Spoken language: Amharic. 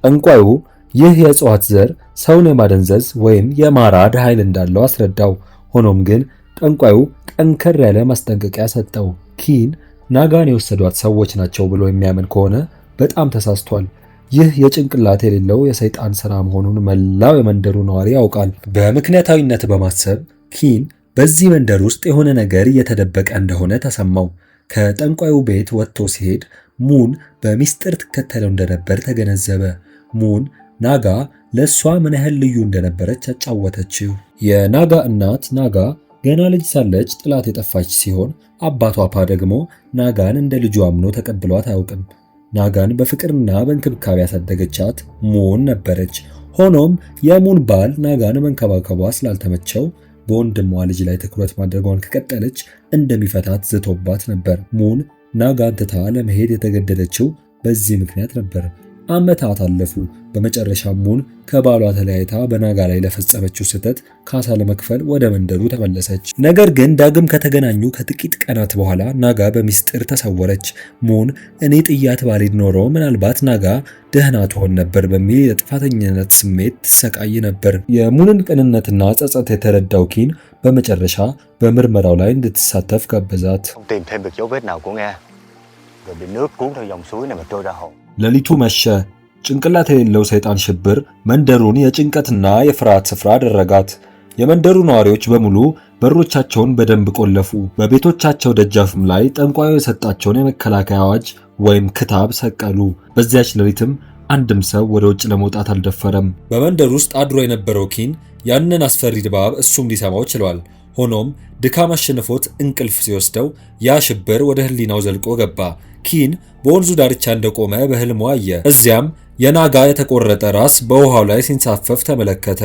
ጠንቋዩ ይህ የእጽዋት ዘር ሰውን የማደንዘዝ ወይም የማራድ ኃይል እንዳለው አስረዳው። ሆኖም ግን ጠንቋዩ ጠንከር ያለ ማስጠንቀቂያ ሰጠው። ኪን ናጋን የወሰዷት ሰዎች ናቸው ብሎ የሚያምን ከሆነ በጣም ተሳስቷል። ይህ የጭንቅላት የሌለው የሰይጣን ሥራ መሆኑን መላው የመንደሩ ነዋሪ ያውቃል። በምክንያታዊነት በማሰብ ኪን በዚህ መንደር ውስጥ የሆነ ነገር እየተደበቀ እንደሆነ ተሰማው። ከጠንቋዩ ቤት ወጥቶ ሲሄድ ሙን በሚስጥር ትከተለው እንደነበር ተገነዘበ። ሙን ናጋ ለእሷ ምን ያህል ልዩ እንደነበረች አጫወተችው። የናጋ እናት ናጋ ገና ልጅ ሳለች ጥላት የጠፋች ሲሆን አባቷ ፓ ደግሞ ናጋን እንደ ልጁ አምኖ ተቀብሏት አያውቅም። ናጋን በፍቅርና በእንክብካቤ ያሳደገቻት ሙን ነበረች። ሆኖም የሙን ባል ናጋን መንከባከቧ ስላልተመቸው በወንድሟ ልጅ ላይ ትኩረት ማድረጓን ከቀጠለች እንደሚፈታት ዝቶባት ነበር። ሙን ናጋን ትታ ለመሄድ የተገደደችው በዚህ ምክንያት ነበር። ዓመታት አለፉ። በመጨረሻ ሙን ከባሏ ተለያይታ በናጋ ላይ ለፈጸመችው ስህተት ካሳ ለመክፈል ወደ መንደሩ ተመለሰች። ነገር ግን ዳግም ከተገናኙ ከጥቂት ቀናት በኋላ ናጋ በሚስጥር ተሰወረች። ሙን እኔ ጥያት ባልሄድ ኖሮ ምናልባት ናጋ ደህና ትሆን ነበር በሚል የጥፋተኝነት ስሜት ትሰቃይ ነበር። የሙንን ቅንነትና ጸጸት የተረዳው ኪን በመጨረሻ በምርመራው ላይ እንድትሳተፍ ጋበዛት። ሌሊቱ መሸ። ጭንቅላት የሌለው ሰይጣን ሽብር መንደሩን የጭንቀትና የፍርሃት ስፍራ አደረጋት። የመንደሩ ነዋሪዎች በሙሉ በሮቻቸውን በደንብ ቆለፉ። በቤቶቻቸው ደጃፍም ላይ ጠንቋዩ የሰጣቸውን የመከላከያ አዋጅ ወይም ክታብ ሰቀሉ። በዚያች ሌሊትም አንድም ሰው ወደ ውጭ ለመውጣት አልደፈረም። በመንደር ውስጥ አድሮ የነበረው ኪን ያንን አስፈሪ ድባብ እሱም ሊሰማው ችሏል። ሆኖም ድካም አሸንፎት እንቅልፍ ሲወስደው ያ ሽብር ወደ ህሊናው ዘልቆ ገባ። ኪን በወንዙ ዳርቻ እንደቆመ በህልሙ አየ። እዚያም የናጋ የተቆረጠ ራስ በውሃው ላይ ሲንሳፈፍ ተመለከተ።